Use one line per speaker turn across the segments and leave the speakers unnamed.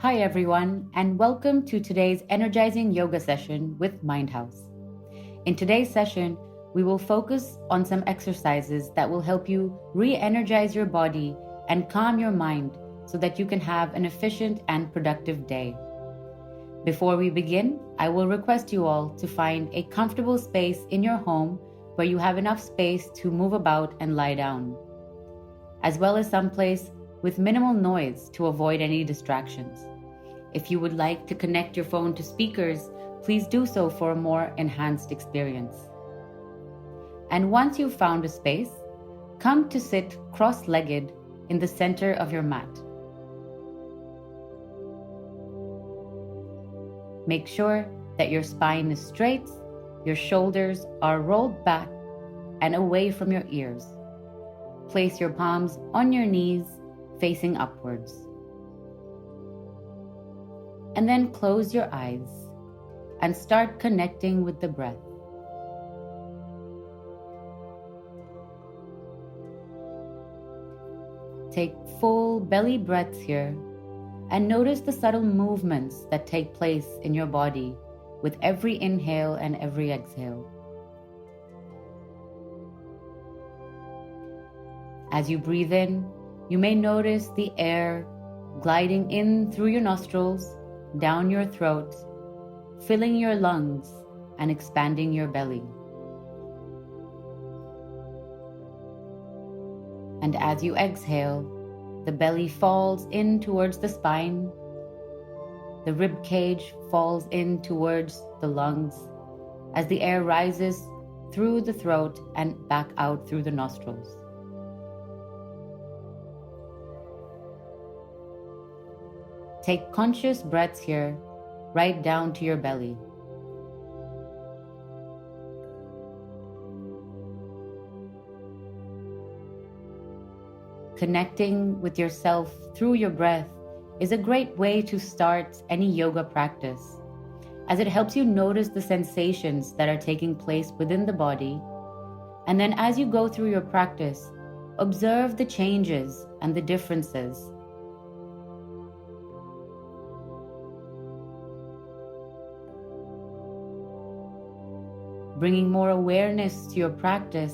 Hi everyone, and welcome to today's energizing yoga session with Mindhouse. In today's session, we will focus on some exercises that will help you re-energize your body and calm your mind so that you can have an efficient and productive day. Before we begin, I will request you all to find a comfortable space in your home where you have enough space to move about and lie down, as well as someplace with minimal noise to avoid any distractions. If you would like to connect your phone to speakers, please do so for a more enhanced experience. And once you've found a space, come to sit cross-legged in the center of your mat. Make sure that your spine is straight, your shoulders are rolled back and away from your ears. Place your palms on your knees, facing upwards. And then close your eyes and start connecting with the breath. Take full belly breaths here and notice the subtle movements that take place in your body with every inhale and every exhale. As you breathe in, you may notice the air gliding in through your nostrils, down your throat, filling your lungs and expanding your belly. And as you exhale, the belly falls in towards the spine, the rib cage falls in towards the lungs as the air rises through the throat and back out through the nostrils. Take conscious breaths here, right down to your belly. Connecting with yourself through your breath is a great way to start any yoga practice, as it helps you notice the sensations that are taking place within the body. And then as you go through your practice, observe the changes and the differences. Bringing more awareness to your practice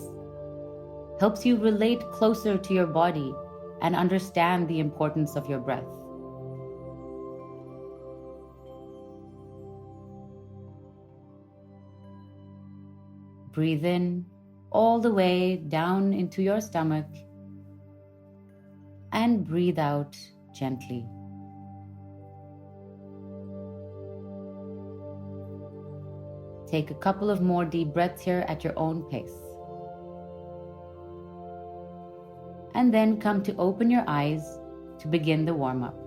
helps you relate closer to your body and understand the importance of your breath. Breathe in all the way down into your stomach and breathe out gently. Take a couple of more deep breaths here at your own pace. And then come to open your eyes to begin the warm-up.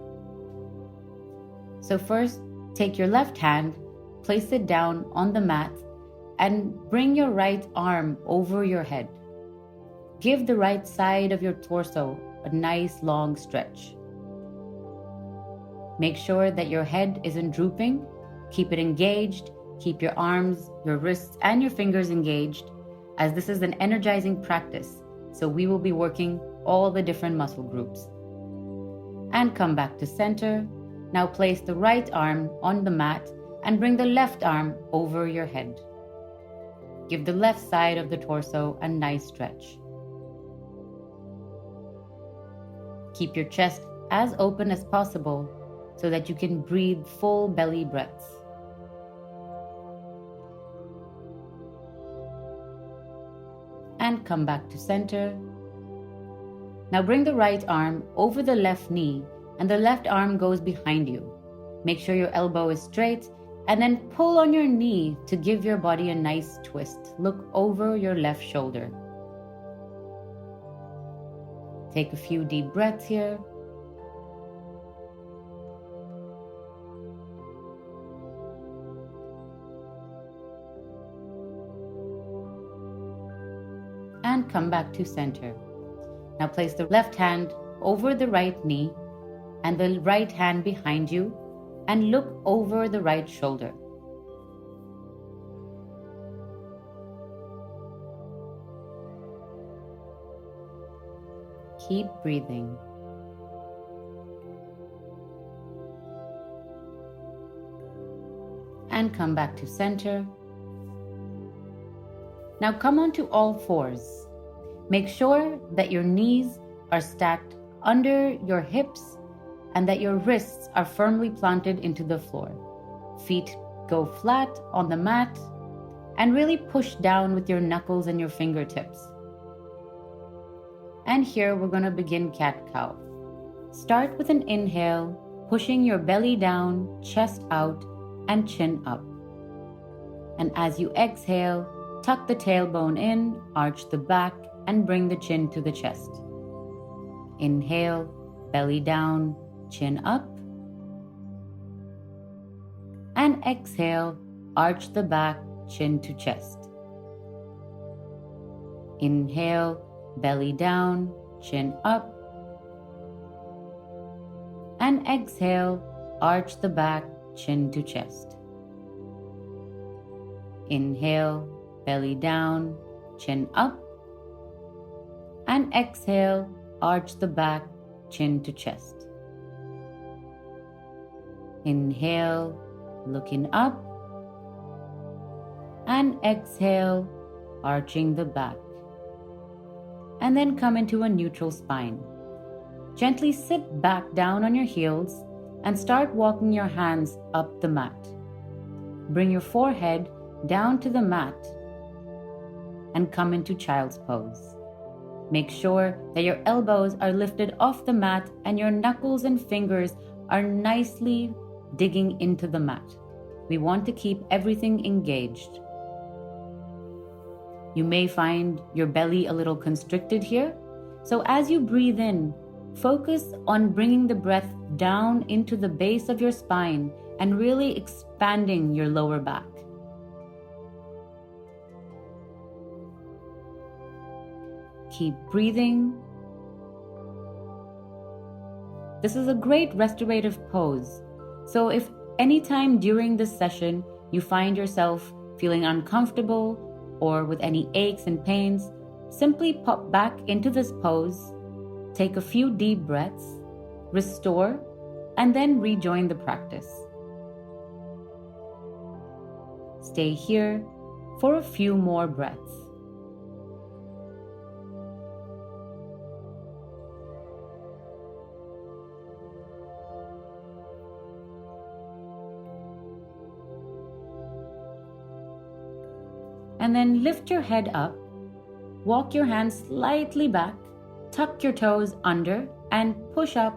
So first, take your left hand, place it down on the mat, and bring your right arm over your head. Give the right side of your torso a nice long stretch. Make sure that your head isn't drooping. Keep it engaged. Keep your arms, your wrists, and your fingers engaged, as this is an energizing practice, so we will be working all the different muscle groups. And come back to center. Now place the right arm on the mat and bring the left arm over your head. Give the left side of the torso a nice stretch. Keep your chest as open as possible so that you can breathe full belly breaths. And come back to center. Now bring the right arm over the left knee and the left arm goes behind you. Make sure your elbow is straight and then pull on your knee to give your body a nice twist. Look over your left shoulder. Take a few deep breaths here. And come back to center. Now place the left hand over the right knee and the right hand behind you and look over the right shoulder. Keep breathing. and come back to center. Now come onto all fours. Make sure that your knees are stacked under your hips and that your wrists are firmly planted into the floor. Feet go flat on the mat and really push down with your knuckles and your fingertips. And here we're going to begin cat-cow. Start with an inhale, pushing your belly down, chest out, and chin up. And as you exhale, tuck the tailbone in, arch the back, and bring the chin to the chest. Inhale, belly down, chin up. And exhale, arch the back, chin to chest. Inhale, belly down, chin up. And exhale, arch the back, chin to chest. Inhale, belly down, chin up. And exhale, arch the back, chin to chest. Inhale, looking up. And exhale, arching the back. And then come into a neutral spine. Gently sit back down on your heels and start walking your hands up the mat. Bring your forehead down to the mat and come into child's pose. Make sure that your elbows are lifted off the mat and your knuckles and fingers are nicely digging into the mat. We want to keep everything engaged. You may find your belly a little constricted here. So as you breathe in, focus on bringing the breath down into the base of your spine and really expanding your lower back. Keep breathing. This is a great restorative pose. So if anytime during this session you find yourself feeling uncomfortable or with any aches and pains, simply pop back into this pose, take a few deep breaths, restore, and then rejoin the practice. Stay here for a few more breaths. And then lift your head up, walk your hands slightly back, tuck your toes under, and push up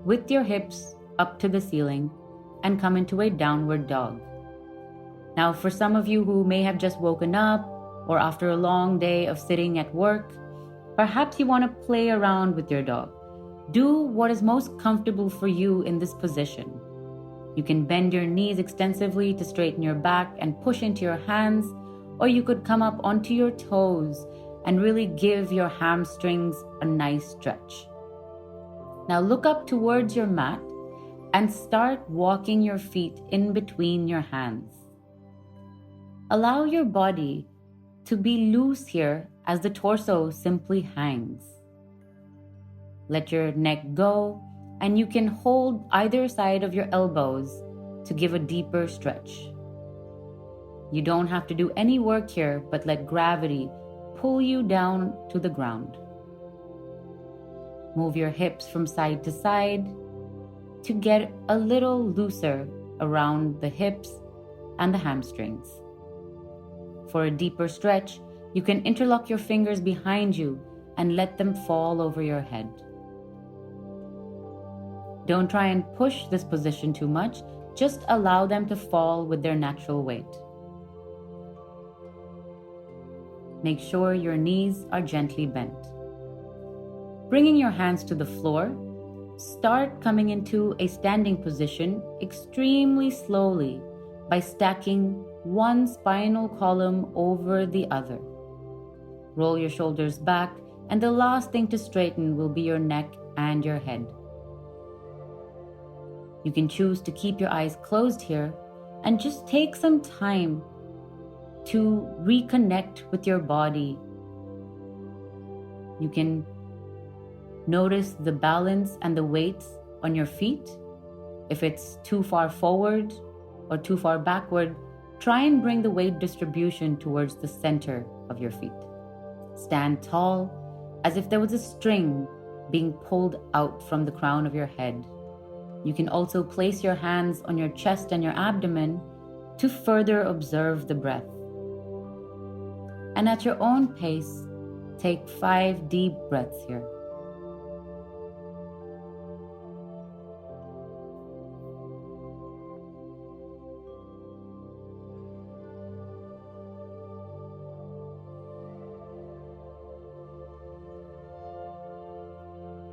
with your hips up to the ceiling and come into a downward dog. Now, for some of you who may have just woken up or after a long day of sitting at work, perhaps you want to play around with your dog. Do what is most comfortable for you in this position. You can bend your knees extensively to straighten your back and push into your hands, or you could come up onto your toes and really give your hamstrings a nice stretch. Now look up towards your mat and start walking your feet in between your hands. Allow your body to be loose here as the torso simply hangs. Let your neck go, and you can hold either side of your elbows to give a deeper stretch. You don't have to do any work here, but let gravity pull you down to the ground. Move your hips from side to side to get a little looser around the hips and the hamstrings. For a deeper stretch, you can interlock your fingers behind you and let them fall over your head. Don't try and push this position too much, just allow them to fall with their natural weight. Make sure your knees are gently bent. Bringing your hands to the floor, start coming into a standing position extremely slowly by stacking one spinal column over the other. Roll your shoulders back, and the last thing to straighten will be your neck and your head. You can choose to keep your eyes closed here and just take some time to reconnect with your body. You can notice the balance and the weights on your feet, if it's too far forward or too far backward, try and bring the weight distribution towards the center of your feet. Stand tall, as if there was a string being pulled out from the crown of your head. You can also place your hands on your chest and your abdomen to further observe the breath. And at your own pace, take 5 deep breaths here.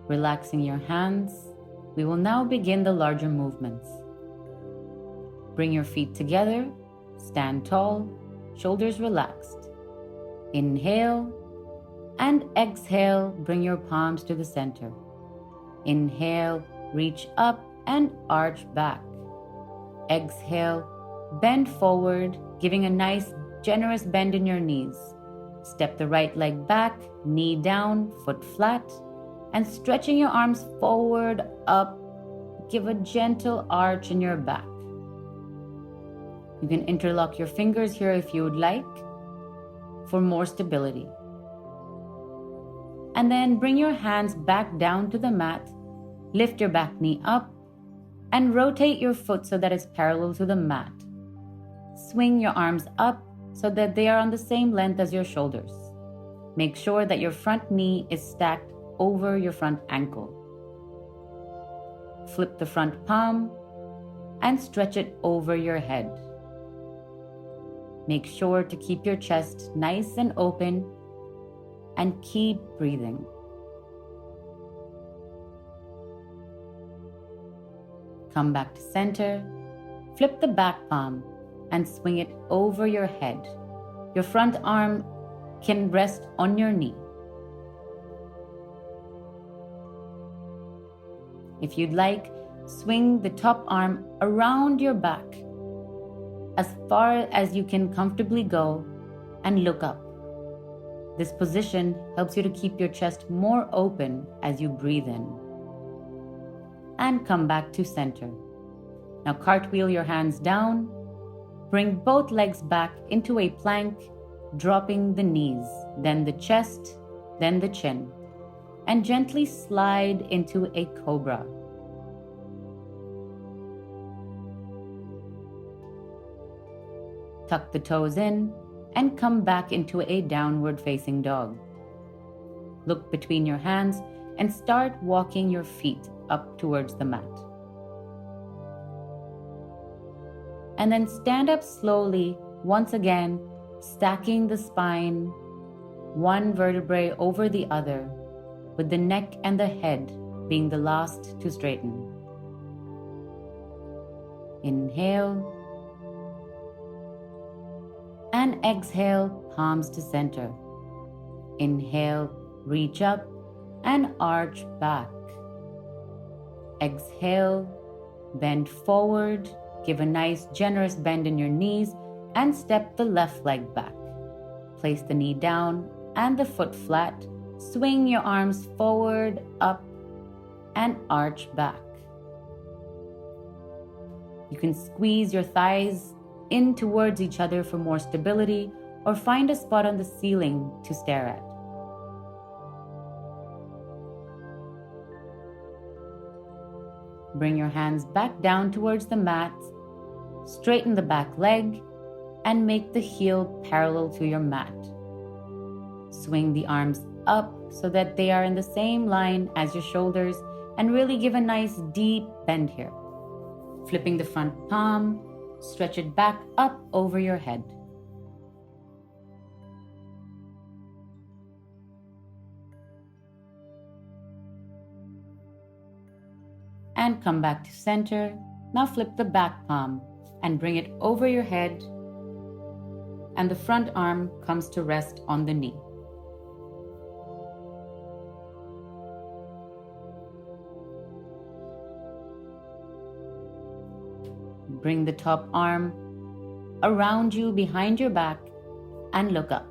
Relaxing your hands, we will now begin the larger movements. Bring your feet together, stand tall, shoulders relaxed. Inhale and exhale, bring your palms to the center. Inhale, reach up and arch back. Exhale, bend forward, giving a nice, generous bend in your knees. Step the right leg back, knee down, foot flat, and stretching your arms forward, up, give a gentle arch in your back. You can interlock your fingers here if you would like for more stability. And then bring your hands back down to the mat, lift your back knee up, and rotate your foot so that it's parallel to the mat. Swing your arms up so that they are on the same length as your shoulders. Make sure that your front knee is stacked over your front ankle. Flip the front palm and stretch it over your head. Make sure to keep your chest nice and open and keep breathing. Come back to center, flip the back palm and swing it over your head. Your front arm can rest on your knee. If you'd like, swing the top arm around your back as far as you can comfortably go and look up. This position helps you to keep your chest more open as you breathe in. And come back to center. Now cartwheel your hands down, bring both legs back into a plank, dropping the knees, then the chest, then the chin, and gently slide into a cobra. Tuck the toes in and come back into a downward facing dog. Look between your hands and start walking your feet up towards the mat. And then stand up slowly, once again, stacking the spine, one vertebrae over the other, with the neck and the head being the last to straighten. Inhale and exhale, palms to center. Inhale, reach up and arch back. Exhale, bend forward, give a nice generous bend in your knees and step the left leg back. Place the knee down and the foot flat. Swing your arms forward, up, and arch back. You can squeeze your thighs in towards each other for more stability, or find a spot on the ceiling to stare at. Bring your hands back down towards the mat, straighten the back leg, and make the heel parallel to your mat. Swing the arms up so that they are in the same line as your shoulders, and really give a nice deep bend here. Flipping the front palm, stretch it back up over your head. And come back to center. Now flip the back palm and bring it over your head, and the front arm comes to rest on the knee. Bring the top arm around you behind your back and look up.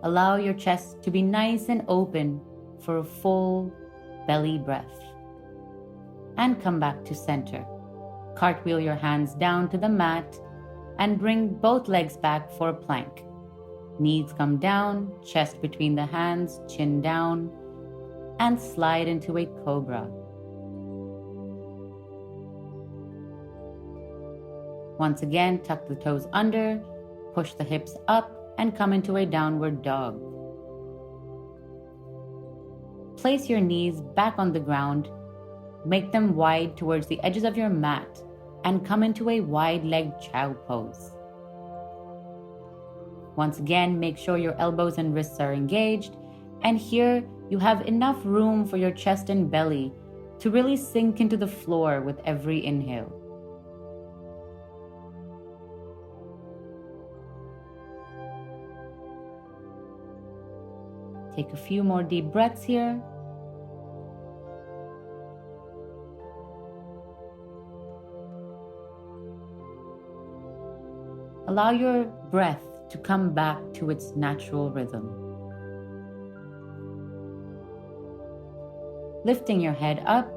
Allow your chest to be nice and open for a full belly breath. And come back to center. Cartwheel your hands down to the mat and bring both legs back for a plank. Knees come down, chest between the hands, chin down, and slide into a cobra. Once again, tuck the toes under, push the hips up, and come into a downward dog. Place your knees back on the ground, make them wide towards the edges of your mat, and come into a wide-legged child pose. Once again, make sure your elbows and wrists are engaged, and here you have enough room for your chest and belly to really sink into the floor with every inhale. Take a few more deep breaths here. Allow your breath to come back to its natural rhythm. Lifting your head up,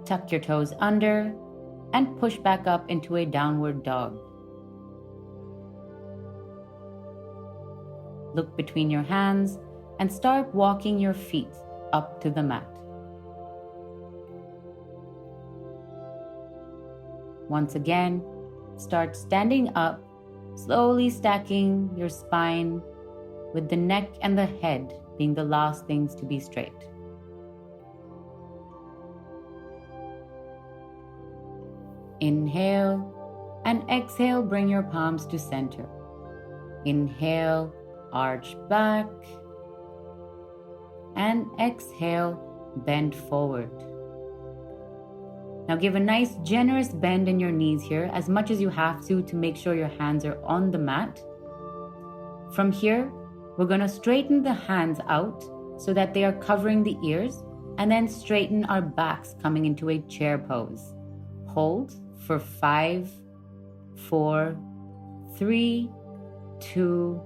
tuck your toes under, and push back up into a downward dog. Look between your hands and start walking your feet up to the mat. Once again, start standing up, slowly stacking your spine with the neck and the head being the last things to be straight. Inhale and exhale, bring your palms to center. Inhale, arch back, and exhale, bend forward. Now give a nice generous bend in your knees here, as much as you have to make sure your hands are on the mat. From here, we're going to straighten the hands out so that they are covering the ears, and then straighten our backs coming into a chair pose. Hold for 5, 4, 3, 2,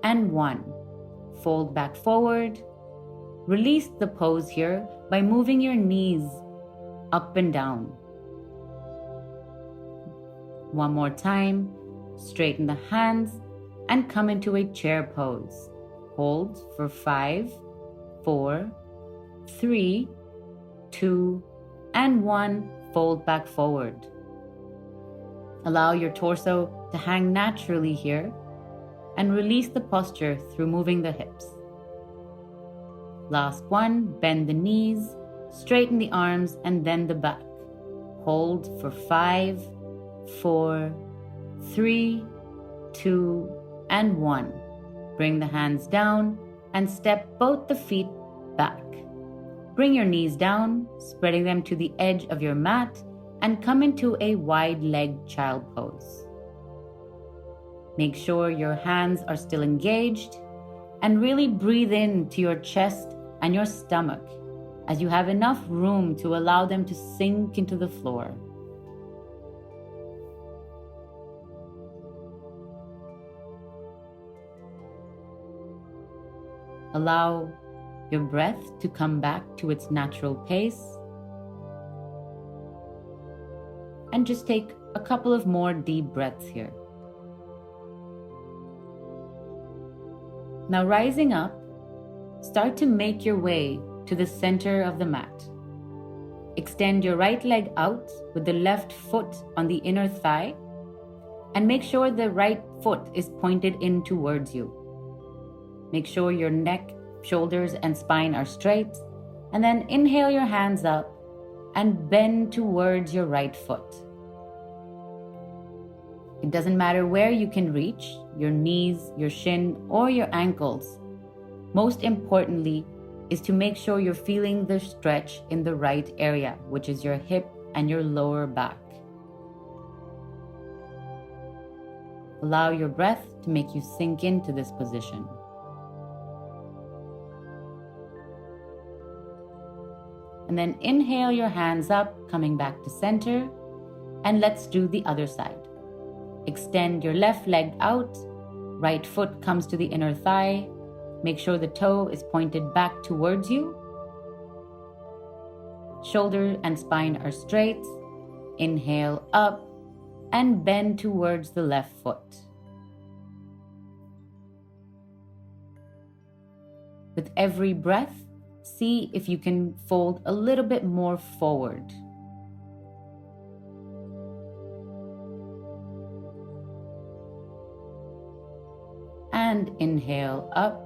and 1. Fold back forward. Release the pose here by moving your knees up and down. One more time. Straighten the hands and come into a chair pose. Hold for 5, 4, 3, 2, and 1. Fold back forward. Allow your torso to hang naturally here, and release the posture through moving the hips. Last one, bend the knees, straighten the arms, and then the back. Hold for 5, 4, 3, 2, and 1. Bring the hands down and step both the feet back. Bring your knees down, spreading them to the edge of your mat, and come into a wide-legged child pose. Make sure your hands are still engaged, and really breathe into your chest and your stomach as you have enough room to allow them to sink into the floor. Allow your breath to come back to its natural pace, and just take a couple of more deep breaths here. Now rising up, start to make your way to the center of the mat. Extend your right leg out with the left foot on the inner thigh, and make sure the right foot is pointed in towards you. Make sure your neck, shoulders, and spine are straight, and then inhale your hands up and bend towards your right foot. It doesn't matter where you can reach, your knees, your shin, or your ankles. Most importantly is to make sure you're feeling the stretch in the right area, which is your hip and your lower back. Allow your breath to make you sink into this position. And then inhale your hands up, coming back to center, and let's do the other side. Extend your left leg out, right foot comes to the inner thigh. Make sure the toe is pointed back towards you. Shoulder and spine are straight, Inhale up and bend towards the left foot. With every breath, see if you can fold a little bit more forward. And inhale up,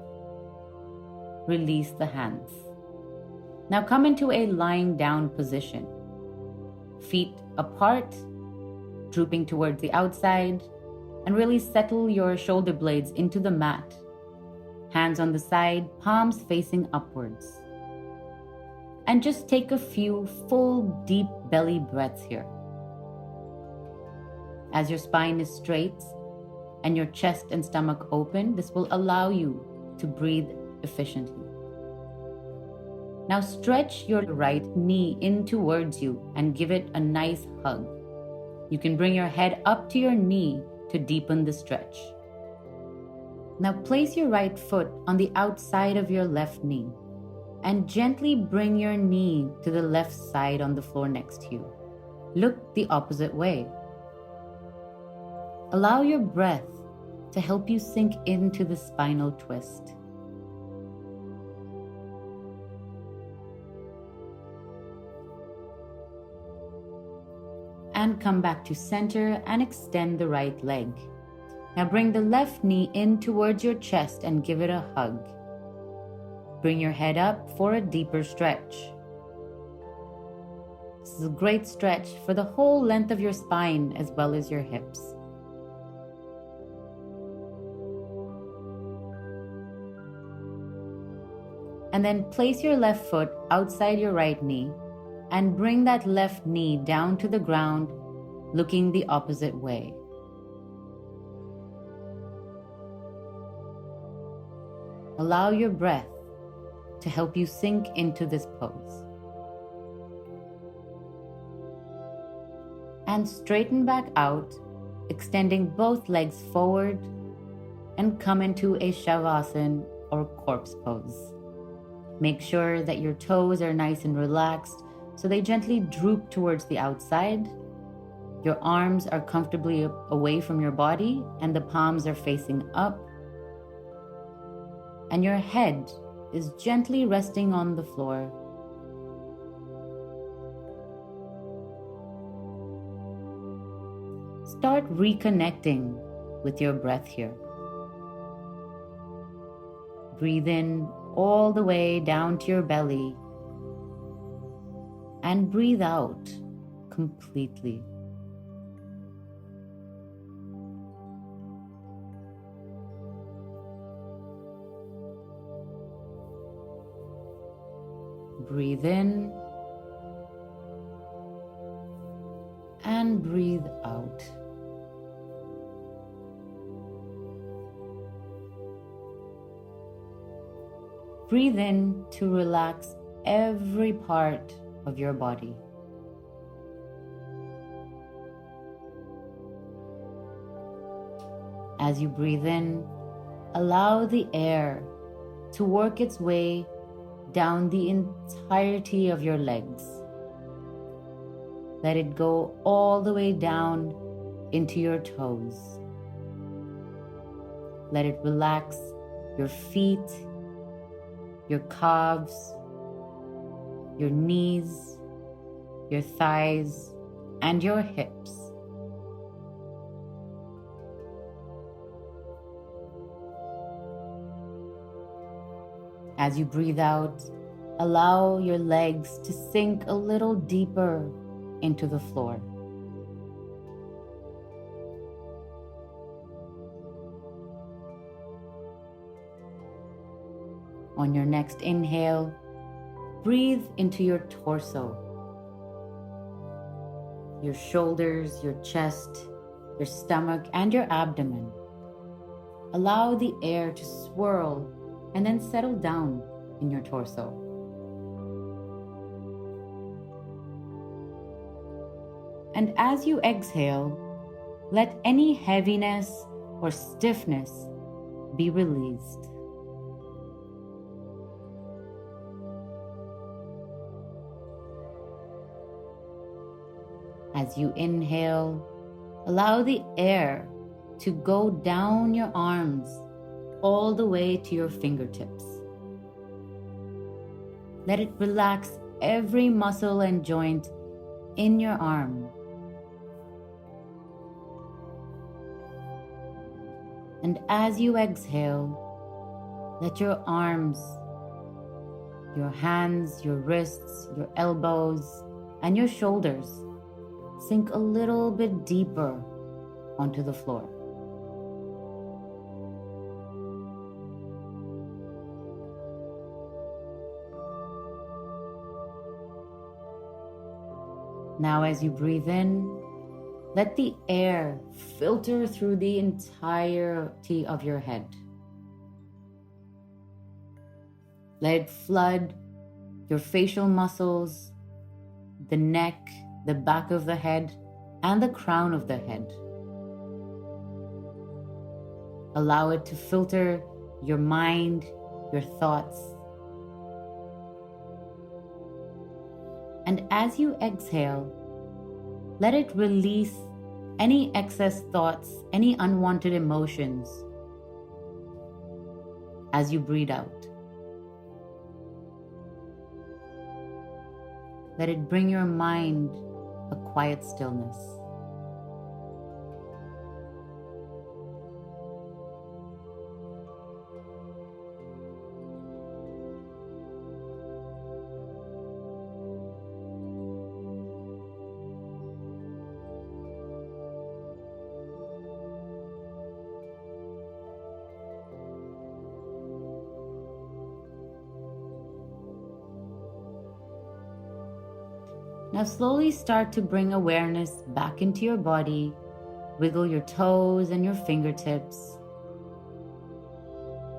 release the hands. Now come into a lying down position. Feet apart, drooping towards the outside, and really settle your shoulder blades into the mat. Hands on the side, palms facing upwards. And just take a few full, deep belly breaths here. As your spine is straight and your chest and stomach open, this will allow you to breathe efficiently. Now stretch your right knee in towards you and give it a nice hug. You can bring your head up to your knee to deepen the stretch. Now place your right foot on the outside of your left knee and gently bring your knee to the left side on the floor next to you. Look the opposite way. Allow your breath to help you sink into the spinal twist. And come back to center and extend the right leg. Now bring the left knee in towards your chest and give it a hug. Bring your head up for a deeper stretch. This is a great stretch for the whole length of your spine as well as your hips. And then place your left foot outside your right knee and bring that left knee down to the ground, looking the opposite way. Allow your breath to help you sink into this pose. And straighten back out, extending both legs forward, and come into a Shavasana or corpse pose. Make sure that your toes are nice and relaxed so they gently droop towards the outside. Your arms are comfortably away from your body and the palms are facing up. And your head is gently resting on the floor. Start reconnecting with your breath here. Breathe in all the way down to your belly and breathe out completely. Breathe in and breathe out. Breathe in to relax every part of your body. As you breathe in, allow the air to work its way down the entirety of your legs. Let it go all the way down into your toes. Let it relax your feet, your calves, your knees, your thighs, and your hips. As you breathe out, allow your legs to sink a little deeper into the floor. On your next inhale, breathe into your torso, your shoulders, your chest, your stomach, and your abdomen. Allow the air to swirl and then settle down in your torso. And as you exhale, let any heaviness or stiffness be released. As you inhale, allow the air to go down your arms all the way to your fingertips. Let it relax every muscle and joint in your arm. And as you exhale, let your arms, your hands, your wrists, your elbows, and your shoulders sink a little bit deeper onto the floor. Now, as you breathe in, let the air filter through the entirety of your head. Let it flood your facial muscles, the neck, the back of the head, and the crown of the head. Allow it to filter your mind, your thoughts. And as you exhale, let it release any excess thoughts, any unwanted emotions as you breathe out. Let it bring your mind a quiet stillness. Now slowly start to bring awareness back into your body. Wiggle your toes and your fingertips.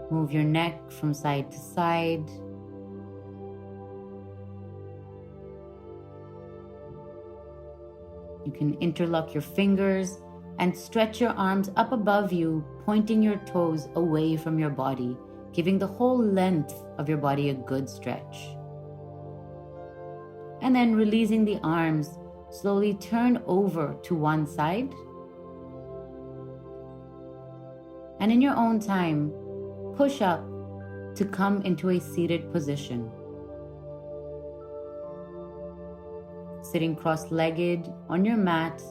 Move your neck from side to side. You can interlock your fingers and stretch your arms up above you, pointing your toes away from your body, giving the whole length of your body a good stretch. And then releasing the arms, slowly turn over to one side. And in your own time, push up to come into a seated position. Sitting cross-legged on your mat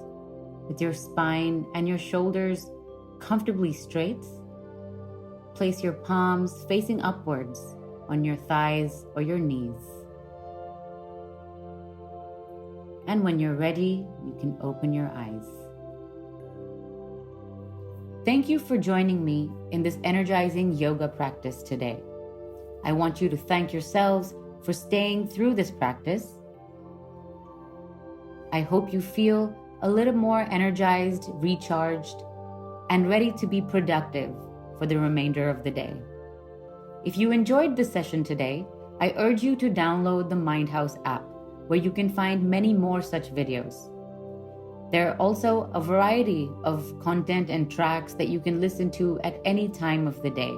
with your spine and your shoulders comfortably straight. Place your palms facing upwards on your thighs or your knees. And when you're ready, you can open your eyes. Thank you for joining me in this energizing yoga practice today. I want you to thank yourselves for staying through this practice. I hope you feel a little more energized, recharged, and ready to be productive for the remainder of the day. If you enjoyed this session today, I urge you to download the Mindhouse app, where you can find many more such videos. There are also a variety of content and tracks that you can listen to at any time of the day.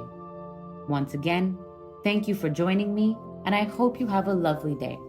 Once again, thank you for joining me, and I hope you have a lovely day.